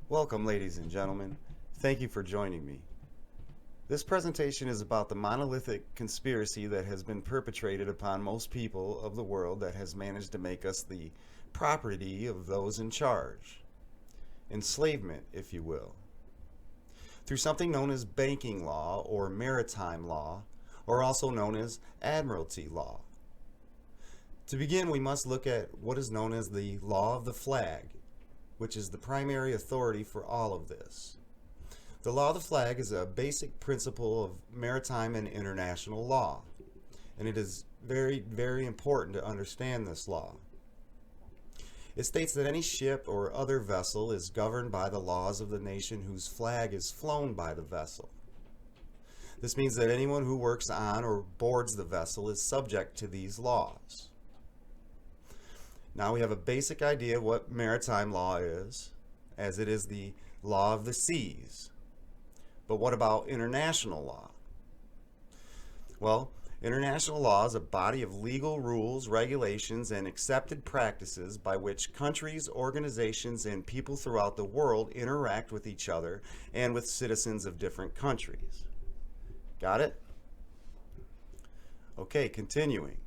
Welcome, ladies and gentlemen. Thank you for joining me. This presentation is about the monolithic conspiracy that has been perpetrated upon most people of the world that has managed to make us the property of those in charge. Enslavement, if you will. Through something known as banking law or maritime law, or also known as admiralty law. To begin, we must look at what is known as the law of the flag, which is the primary authority for all of this. The law of the flag is a basic principle of maritime and international law, and it is very, very important to understand this law. It states that any ship or other vessel is governed by the laws of the nation whose flag is flown by the vessel. This means that anyone who works on or boards the vessel is subject to these laws. Now we have a basic idea of what maritime law is, as it is the law of the seas. But what about international law? Well, international law is a body of legal rules, regulations, and accepted practices by which countries, organizations, and people throughout the world interact with each other and with citizens of different countries. Got it? Okay, continuing.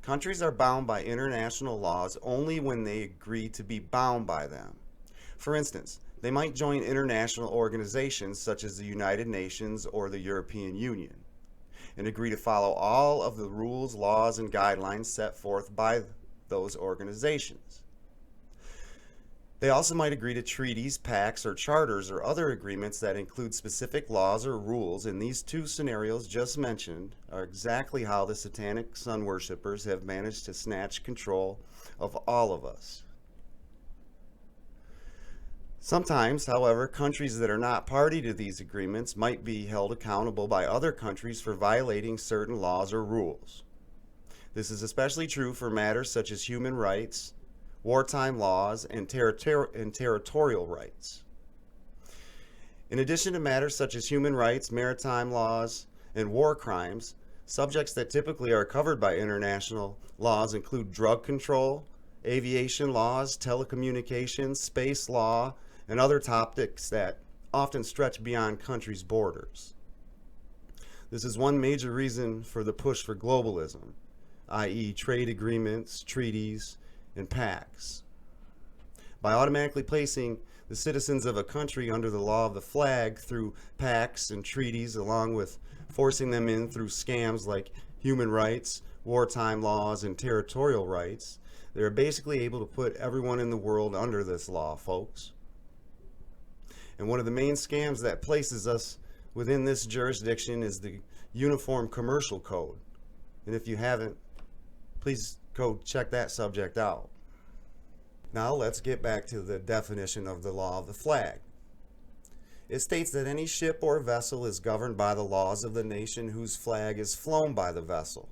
Countries are bound by international laws only when they agree to be bound by them. For instance, they might join international organizations such as the United Nations or the European Union and agree to follow all of the rules, laws, and guidelines set forth by those organizations. They also might agree to treaties, pacts, or charters or other agreements that include specific laws or rules, and these two scenarios just mentioned are exactly how the satanic sun worshippers have managed to snatch control of all of us. Sometimes, however, countries that are not party to these agreements might be held accountable by other countries for violating certain laws or rules. This is especially true for matters such as human rights, wartime laws, and territorial rights. In addition to matters such as human rights, maritime laws, and war crimes, subjects that typically are covered by international laws include drug control, aviation laws, telecommunications, space law, and other topics that often stretch beyond countries' borders. This is one major reason for the push for globalism, i.e. trade agreements, treaties, and pacts. By automatically placing the citizens of a country under the law of the flag through pacts and treaties, along with forcing them in through scams like human rights, wartime laws, and territorial rights, they're basically able to put everyone in the world under this law, folks. And one of the main scams that places us within this jurisdiction is the Uniform Commercial Code. And if you haven't, please go check that subject out. Now let's get back to the definition of the law of the flag. It states that any ship or vessel is governed by the laws of the nation whose flag is flown by the vessel.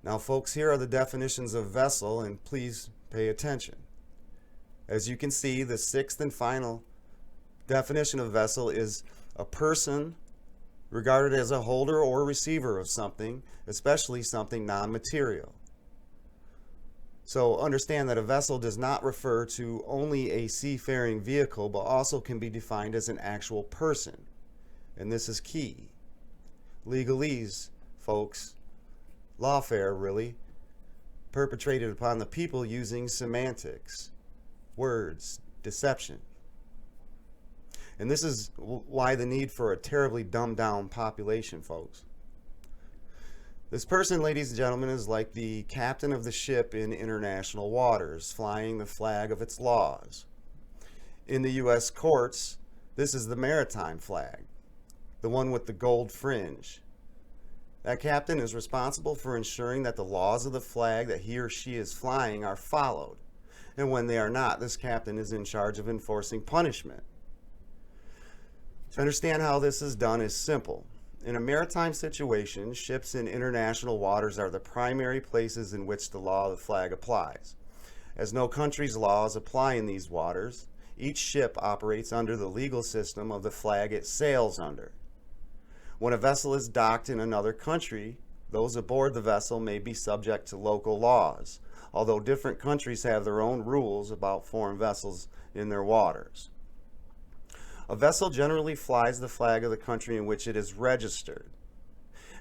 Now folks, here are the definitions of vessel, and please pay attention. As you can see, the sixth and final definition of vessel is a person regarded as a holder or receiver of something, especially something non-material. So understand that a vessel does not refer to only a seafaring vehicle, but also can be defined as an actual person. And this is key. Legalise, folks, lawfare really, perpetrated upon the people using semantics, words, deception. And this is why the need for a terribly dumbed down population, folks. This person, ladies and gentlemen, is like the captain of the ship in international waters, flying the flag of its laws. In the U.S. courts, this is the maritime flag, the one with the gold fringe. That captain is responsible for ensuring that the laws of the flag that he or she is flying are followed. And when they are not, this captain is in charge of enforcing punishment. To understand how this is done is simple. In a maritime situation, ships in international waters are the primary places in which the law of the flag applies. As no country's laws apply in these waters, each ship operates under the legal system of the flag it sails under. When a vessel is docked in another country, those aboard the vessel may be subject to local laws, although different countries have their own rules about foreign vessels in their waters. A vessel generally flies the flag of the country in which it is registered.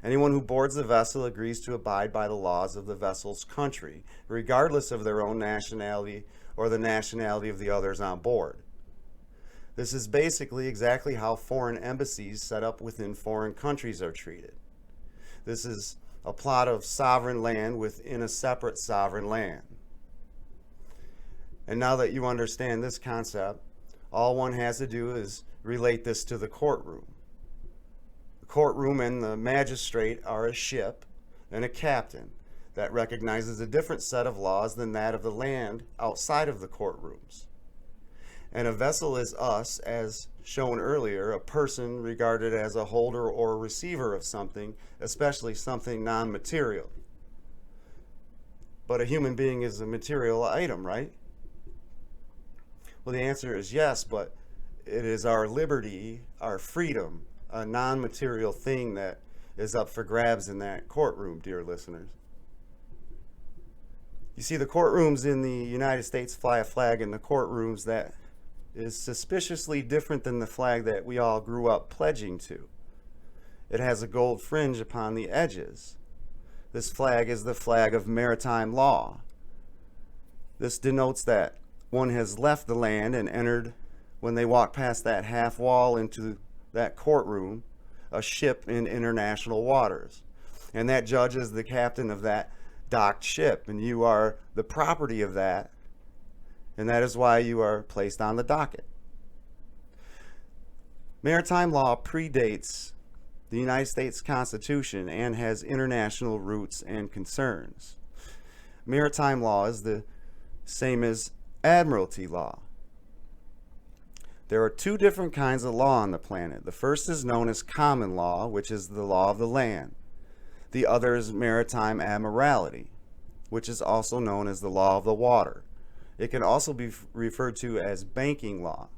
Anyone who boards the vessel agrees to abide by the laws of the vessel's country, regardless of their own nationality or the nationality of the others on board. This is basically exactly how foreign embassies set up within foreign countries are treated. This is a plot of sovereign land within a separate sovereign land. And now that you understand this concept, all one has to do is relate this to the courtroom. The courtroom and the magistrate are a ship and a captain that recognizes a different set of laws than that of the land outside of the courtrooms. And a vessel is us, as shown earlier, a person regarded as a holder or receiver of something, especially something non-material. But a human being is a material item, right? Well, the answer is yes, but it is our liberty, our freedom, a non-material thing that is up for grabs in that courtroom, dear listeners. You see, the courtrooms in the United States fly a flag in the courtrooms that is suspiciously different than the flag that we all grew up pledging to. It has a gold fringe upon the edges. This flag is the flag of maritime law. This denotes that one has left the land and entered, when they walk past that half wall into that courtroom, a ship in international waters. And that judge is the captain of that docked ship, and you are the property of that, and that is why you are placed on the docket. Maritime law predates the United States Constitution and has international roots and concerns. Maritime law is the same as admiralty law. There are two different kinds of law on the planet. The first is known as common law, which is the law of the land. The other is maritime admiralty, which is also known as the law of the water. It can also be referred to as banking law.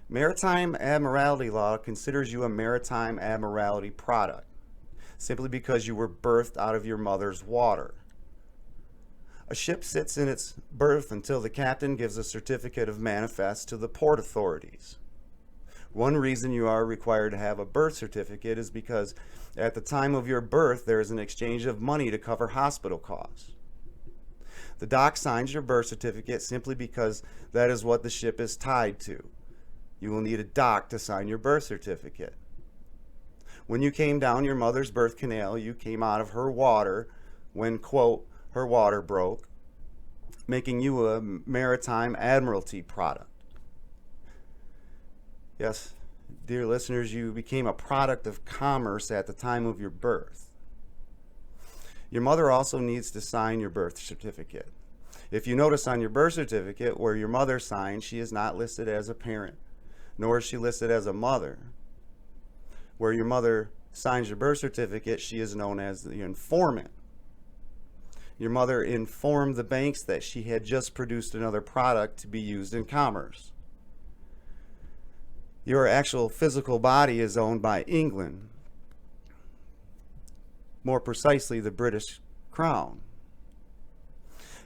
Maritime admiralty law considers you a maritime admiralty product, simply because you were birthed out of your mother's water. A ship sits in its berth until the captain gives a certificate of manifest to the port authorities. One reason you are required to have a birth certificate is because at the time of your birth, there is an exchange of money to cover hospital costs. The dock signs your birth certificate simply because that is what the ship is tied to. You will need a dock to sign your birth certificate. When you came down your mother's birth canal, you came out of her water when, quote, her water broke, making you a maritime admiralty product. Yes, dear listeners, you became a product of commerce at the time of your birth. Your mother also needs to sign your birth certificate. If you notice on your birth certificate where your mother signed, she is not listed as a parent, nor is she listed as a mother. Where your mother signs your birth certificate, she is known as the informant. Your mother informed the banks that she had just produced another product to be used in commerce. Your actual physical body is owned by England, more precisely the British Crown.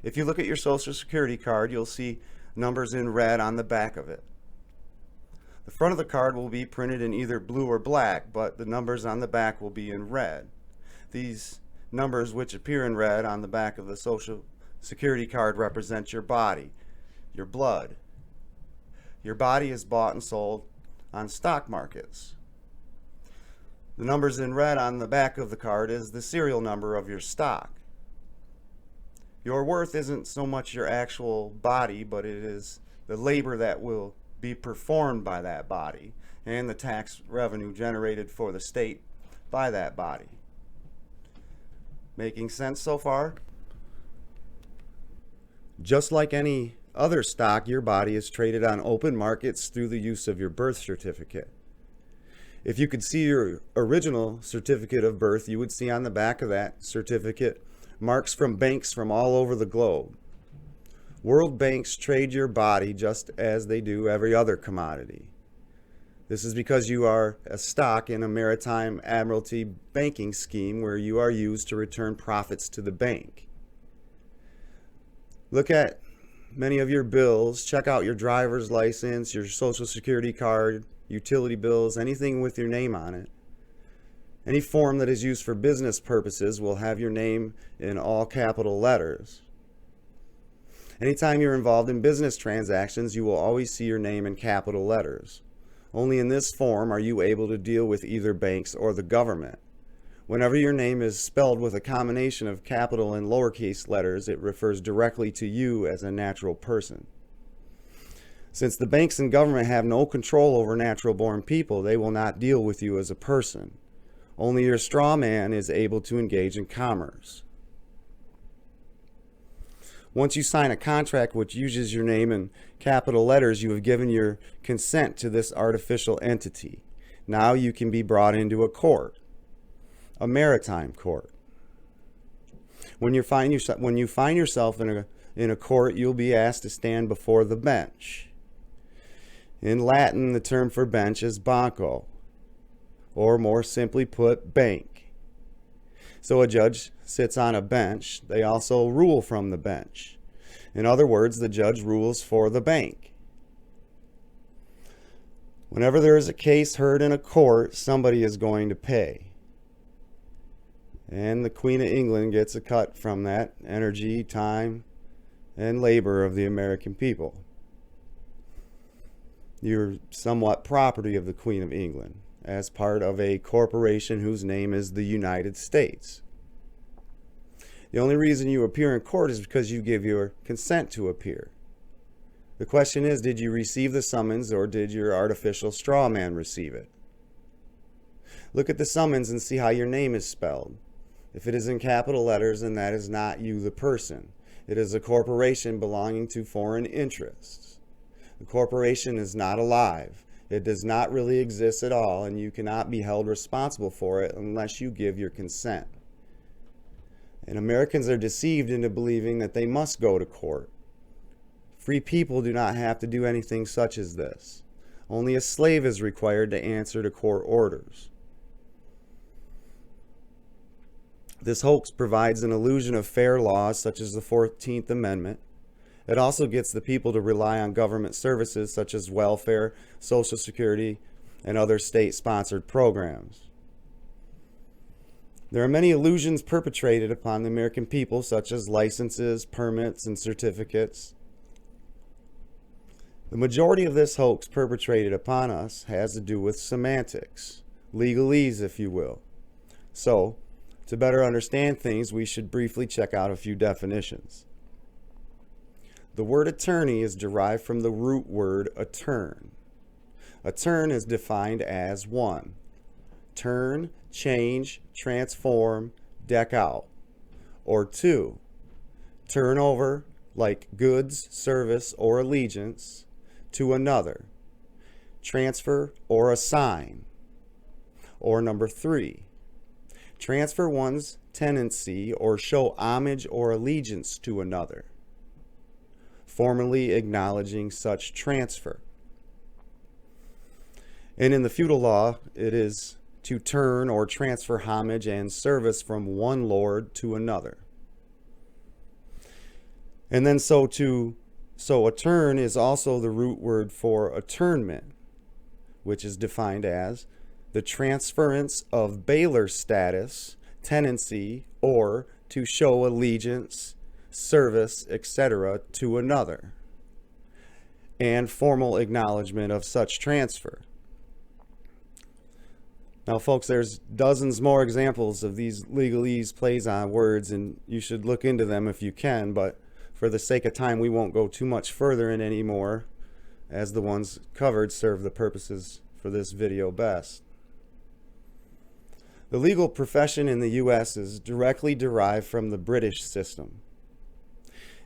If you look at your Social Security card, you'll see numbers in red on the back of it. The front of the card will be printed in either blue or black, but the numbers on the back will be in red. These numbers which appear in red on the back of the Social Security card represent your body, your blood. Your body is bought and sold on stock markets. The numbers in red on the back of the card is the serial number of your stock. Your worth isn't so much your actual body, but it is the labor that will be performed by that body and the tax revenue generated for the state by that body. Making sense so far? Just like any other stock, your body is traded on open markets through the use of your birth certificate. If you could see your original certificate of birth, you would see on the back of that certificate marks from banks from all over the globe. World banks trade your body just as they do every other commodity. This is because you are a stock in a maritime admiralty banking scheme where you are used to return profits to the bank. Look at many of your bills, check out your driver's license, your social security card, utility bills, anything with your name on it. Any form that is used for business purposes will have your name in all capital letters. Anytime you're involved in business transactions, you will always see your name in capital letters. Only in this form are you able to deal with either banks or the government. Whenever your name is spelled with a combination of capital and lowercase letters, it refers directly to you as a natural person. Since the banks and government have no control over natural-born people, they will not deal with you as a person. Only your straw man is able to engage in commerce. Once you sign a contract which uses your name in capital letters, you have given your consent to this artificial entity. Now you can be brought into a court, a maritime court. When you find yourself in a court, you'll be asked to stand before the bench. In Latin, the term for bench is banco, or more simply put, bank. So a judge sits on a bench. They also rule from the bench. In other words, the judge rules for the bank. Whenever there is a case heard in a court, somebody is going to pay. And the Queen of England gets a cut from that energy, time, and labor of the American people. You're somewhat property of the Queen of England, as part of a corporation whose name is the United States. The only reason you appear in court is because you give your consent to appear. The question is, did you receive the summons or did your artificial straw man receive it? Look at the summons and see how your name is spelled. If it is in capital letters, then that is not you, the person. It is a corporation belonging to foreign interests. The corporation is not alive. It does not really exist at all, and you cannot be held responsible for it unless you give your consent. And Americans are deceived into believing that they must go to court. Free people do not have to do anything such as this. Only a slave is required to answer to court orders. This hoax provides an illusion of fair laws such as the 14th Amendment. It also gets the people to rely on government services such as welfare, Social Security, and other state-sponsored programs. There are many illusions perpetrated upon the American people, such as licenses, permits, and certificates. The majority of this hoax perpetrated upon us has to do with semantics, legalese, if you will. So, to better understand things, we should briefly check out a few definitions. The word attorney is derived from the root word atturn. Atturn is defined as 1. Turn, change, transform, deck out. Or 2. Turn over, like goods, service, or allegiance, to another. Transfer or assign. Or number 3. Transfer one's tenancy or show homage or allegiance to another, formally acknowledging such transfer. And in the feudal law, it is to turn or transfer homage and service from one lord to another. And then so atturn is also the root word for attunement, which is defined as the transference of bailor status, tenancy, or to show allegiance, service, etc. to another, and formal acknowledgement of such transfer. Now, folks, there's dozens more examples of these legalese plays on words, and you should look into them if you can, but for the sake of time, we won't go too much further in any more, as the ones covered serve the purposes for this video best. The legal profession in the U.S. is directly derived from the British system.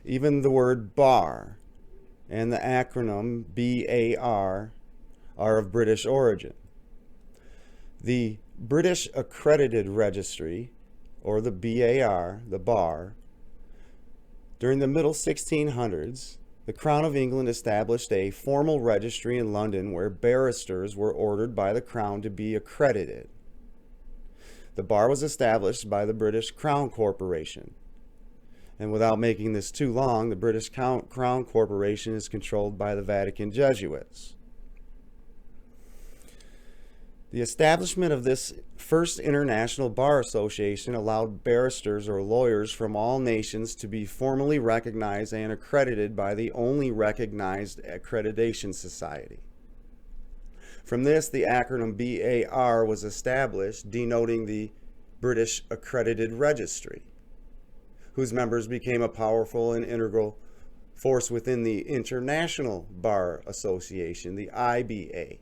Even the word bar and the acronym BAR are of British origin. The British Accredited Registry, or the BAR, the bar, during the middle 1600s, the Crown of England established a formal registry in London where barristers were ordered by the Crown to be accredited. The bar was established by the British Crown Corporation, And without making this too long, the British Crown Corporation is controlled by the Vatican Jesuits. The establishment of this first international bar association allowed barristers or lawyers from all nations to be formally recognized and accredited by the only recognized accreditation society. From this, the acronym BAR was established, denoting the British Accredited Registry, whose members became a powerful and integral force within the International Bar Association, the IBA.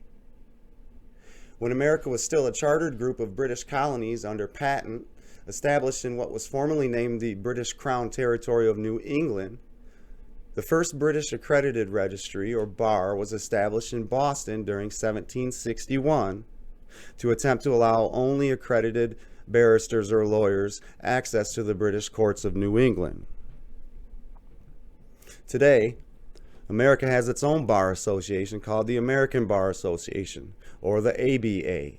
When America was still a chartered group of British colonies under patent, established in what was formerly named the British Crown Territory of New England, the first British Accredited Registry, or bar, was established in Boston during 1761 to attempt to allow only accredited barristers or lawyers access to the British courts of New England. Today, America has its own bar association called the American Bar Association, or the ABA.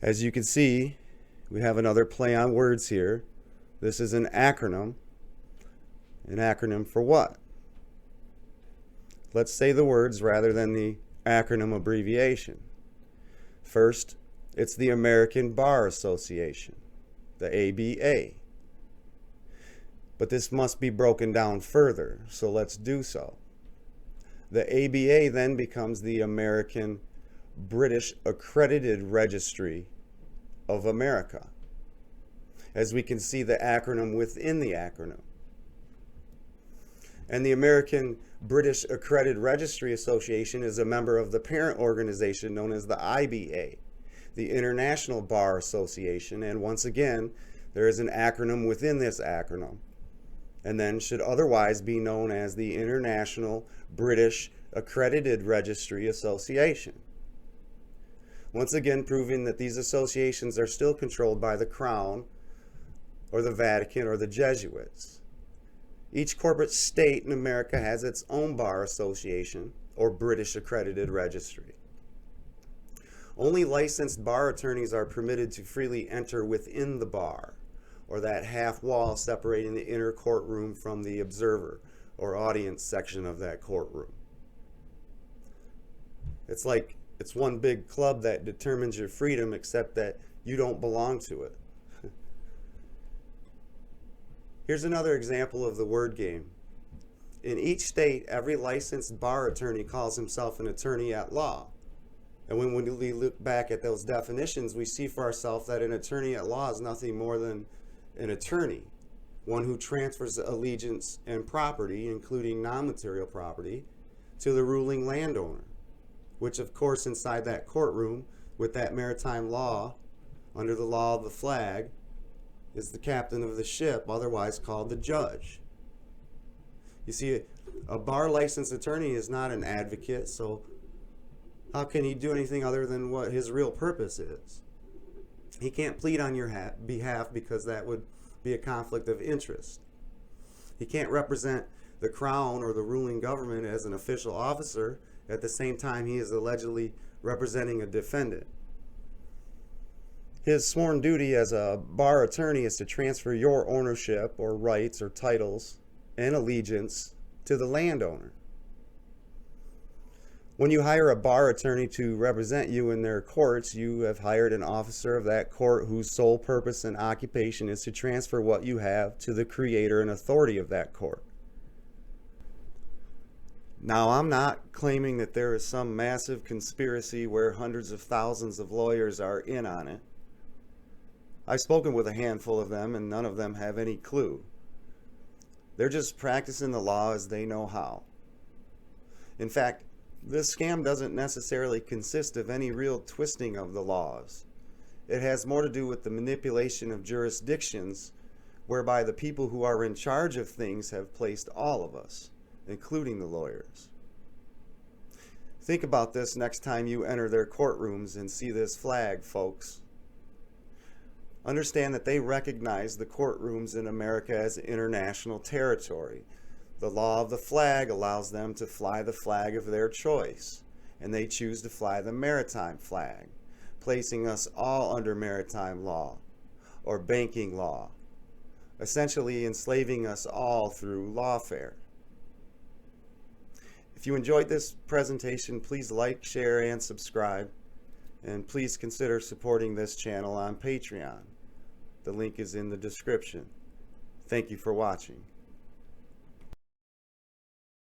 As you can see, we have another play on words here. This is an acronym. An acronym for what? Let's say the words rather than the acronym abbreviation. First, it's the American Bar Association, the ABA. But this must be broken down further, so let's do so. The ABA then becomes the American British Accredited Registry of America, as we can see the acronym within the acronym. And the American British Accredited Registry Association is a member of the parent organization known as the IBA, the International Bar Association, and once again, there is an acronym within this acronym, and then should otherwise be known as the International British Accredited Registry Association. Once again, proving that these associations are still controlled by the Crown, or the Vatican, or the Jesuits. Each corporate state in America has its own bar association, or British Accredited Registry. Only licensed bar attorneys are permitted to freely enter within the bar, or that half wall separating the inner courtroom from the observer or audience section of that courtroom. It's like it's one big club that determines your freedom, except that you don't belong to it. Here's another example of the word game. In each state, every licensed bar attorney calls himself an attorney at law. And when we look back at those definitions, we see for ourselves that an attorney at law is nothing more than an attorney, one who transfers allegiance and property, including non-material property, to the ruling landowner, which of course inside that courtroom with that maritime law, under the law of the flag, is the captain of the ship, otherwise called the judge. You see, a bar licensed attorney is not an advocate, so how can he do anything other than what his real purpose is? He can't plead on your behalf because that would be a conflict of interest. He can't represent the crown or the ruling government as an official officer at the same time he is allegedly representing a defendant. His sworn duty as a bar attorney is to transfer your ownership or rights or titles and allegiance to the landowner. When you hire a bar attorney to represent you in their courts, you have hired an officer of that court whose sole purpose and occupation is to transfer what you have to the creator and authority of that court. Now, I'm not claiming that there is some massive conspiracy where hundreds of thousands of lawyers are in on it. I've spoken with a handful of them, and none of them have any clue. They're just practicing the law as they know how. In fact, this scam doesn't necessarily consist of any real twisting of the laws. It has more to do with the manipulation of jurisdictions, whereby the people who are in charge of things have placed all of us, including the lawyers. Think about this next time you enter their courtrooms and see this flag, folks. Understand that they recognize the courtrooms in America as international territory. The law of the flag allows them to fly the flag of their choice, and they choose to fly the maritime flag, placing us all under maritime law, or banking law, essentially enslaving us all through lawfare. If you enjoyed this presentation, please like, share, and subscribe. And please consider supporting this channel on Patreon. The link is in the description. Thank you for watching.